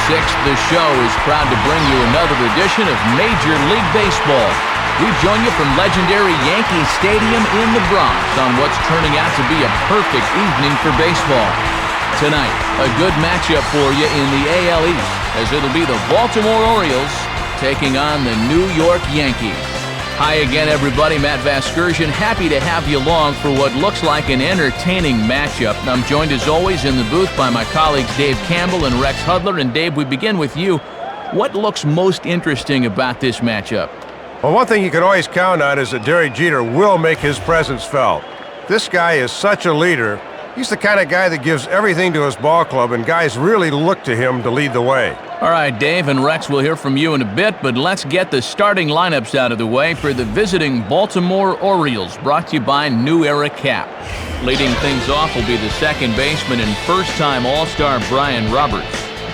6th, the show is proud to bring you another edition of Major League Baseball. We join you from legendary Yankee Stadium in the Bronx on what's turning out to be a perfect evening for baseball. Tonight, a good matchup for you in the AL East, as it'll be the Baltimore Orioles taking on the New York Yankees. Hi again, everybody. Matt Vasgersian, happy to have you along for what looks like an entertaining matchup. I'm joined, as always, in the booth by my colleagues Dave Campbell and Rex Hudler. And Dave, we begin with you. What looks most interesting about this matchup? Well, one thing you can always count on is that Derek Jeter will make his presence felt. This guy is such a leader. He's the kind of guy that gives everything to his ball club, and guys really look to him to lead the way. All right, Dave and Rex, we'll hear from you in a bit, but let's get the starting lineups out of the way for the visiting Baltimore Orioles, brought to you by New Era Cap. Leading things off will be the second baseman and first-time All-Star Brian Roberts.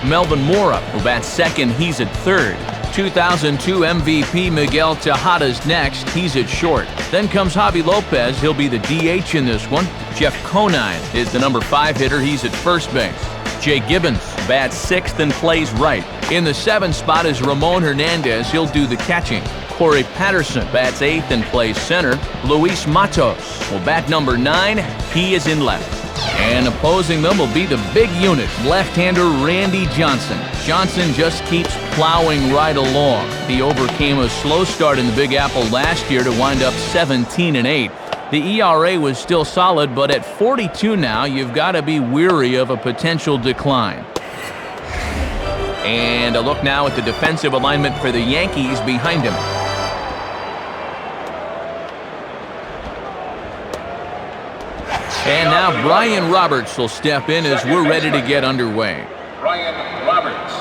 Melvin Mora will bat second, he's at third. 2002 MVP Miguel Tejada's next, he's at short. Then comes Javi Lopez, he'll be the DH in this one. Jeff Conine is the number 5 hitter, he's at first base. Jay Gibbons bats 6th and plays right. In the 7th spot is Ramon Hernandez, he'll do the catching. Corey Patterson bats 8th and plays center. Luis Matos will bat number 9, he is in left. And opposing them will be the big unit, left-hander Randy Johnson. Johnson just keeps plowing right along. He overcame a slow start in the Big Apple last year to wind up 17-8. The ERA was still solid, but at 42 now, you've got to be weary of a potential decline. And a look now at the defensive alignment for the Yankees behind him. And now Brian Roberts will step in as we're ready to get underway. Brian Roberts.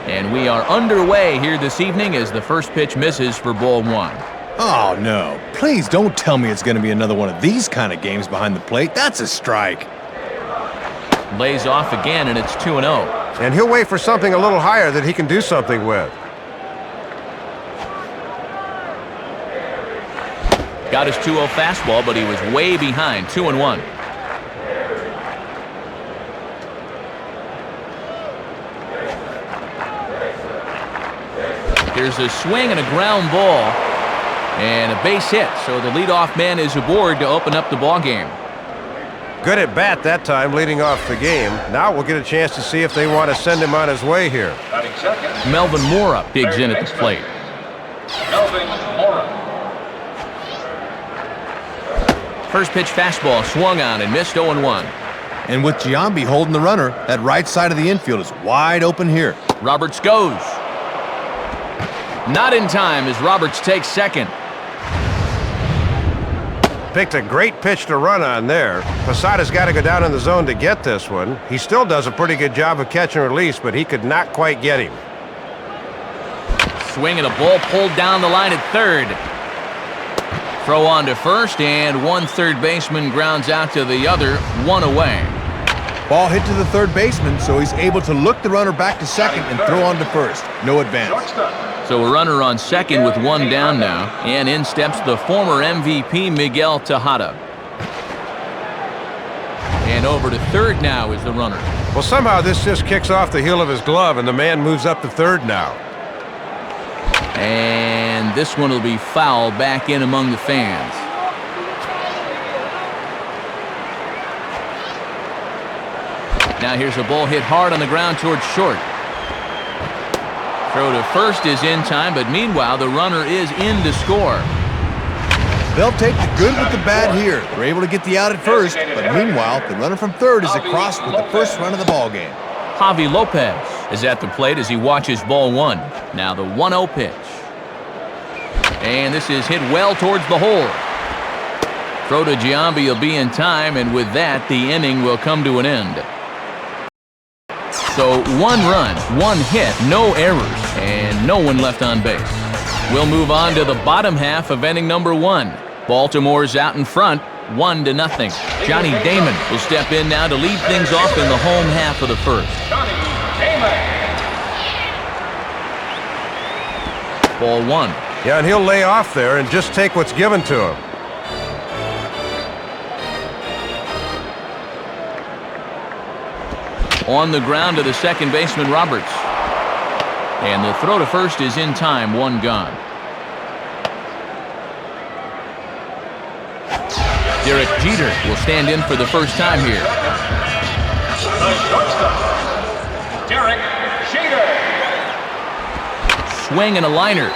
And we are underway here this evening as the first pitch misses for ball 1. Oh, no. Please don't tell me it's going to be another one of these kind of games behind the plate. That's a strike. Lays off again, and it's 2-0. And he'll wait for something a little higher that he can do something with. Got his 2-0 fastball, but he was way behind, 2-1. Here's a swing and a ground ball, and a base hit. So the leadoff man is aboard to open up the ball game. Good at bat that time, leading off the game. Now we'll get a chance to see if they want to send him on his way here. Melvin Mora digs in at the plate. Melvin Mora. First pitch fastball swung on and missed 0-1. And with Giambi holding the runner, that right side of the infield is wide open here. Roberts goes. Not in time as Roberts takes second. Picked a great pitch to run on there. Posada's got to go down in the zone to get this one. He still does a pretty good job of catch and release, but he could not quite get him. Swing and a ball pulled down the line at third. Throw on to first, and one third baseman grounds out to the other, one away. Ball hit to the third baseman, so he's able to look the runner back to second and throw on to first. No advance. So a runner on second with one down now, and in steps the former MVP Miguel Tejada. And over to third now is the runner. Well, somehow this just kicks off the heel of his glove, and the man moves up to third now. And this one will be fouled back in among the fans. Now here's a ball hit hard on the ground towards short. Throw to first is in time, but meanwhile the runner is in to score. They'll take the good with the bad here. They're able to get the out at first, but meanwhile the runner from third is across with the first run of the ball game. Javi Lopez is at the plate as he watches ball 1. Now the 1-0 pitch. And this is hit well towards the hole. Throw to Giambi will be in time, and with that the inning will come to an end. So 1 run, 1 hit, no errors, and no one left on base. We'll move on to the bottom half of inning number 1. Baltimore's out in front, 1-0. Johnny Damon will step in now to lead things off in the home half of the first. Johnny Damon. Ball one. Yeah, and he'll lay off there and just take what's given to him. On the ground to the second baseman, Roberts. And the throw to first is in time, one gone. Derek Jeter will stand in for the first time here. The shortstop, Derek Jeter. Swing and a liner.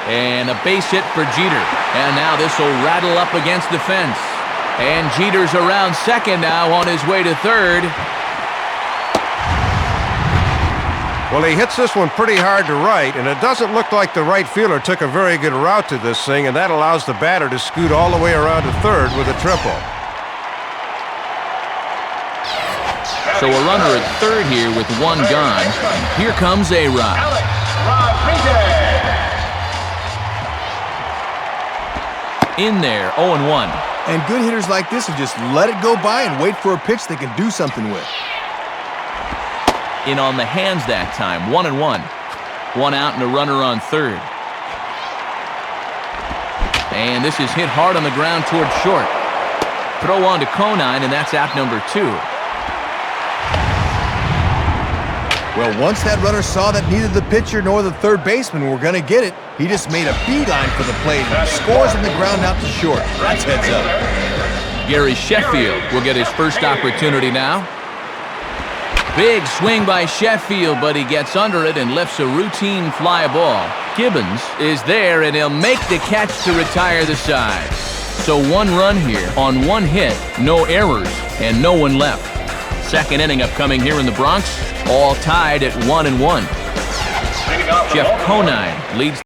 And a base hit for Jeter. And now this will rattle up against the fence. And Jeter's around second now on his way to third. Well, he hits this one pretty hard to right, and it doesn't look like the right fielder took a very good route to this thing, and that allows the batter to scoot all the way around to third with a triple. So a runner at third here with one gone. Here comes A-Rod. Alex Rodriguez. In there, 0-1. And good hitters like this will just let it go by and wait for a pitch they can do something with. In on the hands that time, 1-1. One out and a runner on third. And this is hit hard on the ground toward short. Throw on to Conine, and that's out number 2. Well, once that runner saw that neither the pitcher nor the third baseman were going to get it, he just made a beeline for the plate and scores on the ground out to short. That's heads up. Gary Sheffield will get his first opportunity now. Big swing by Sheffield, but he gets under it and lifts a routine fly ball. Gibbons is there, and he'll make the catch to retire the side. So one run here on one hit, no errors, and no one left. Second inning upcoming here in the Bronx, all tied at 1-1. Jeff Conine leads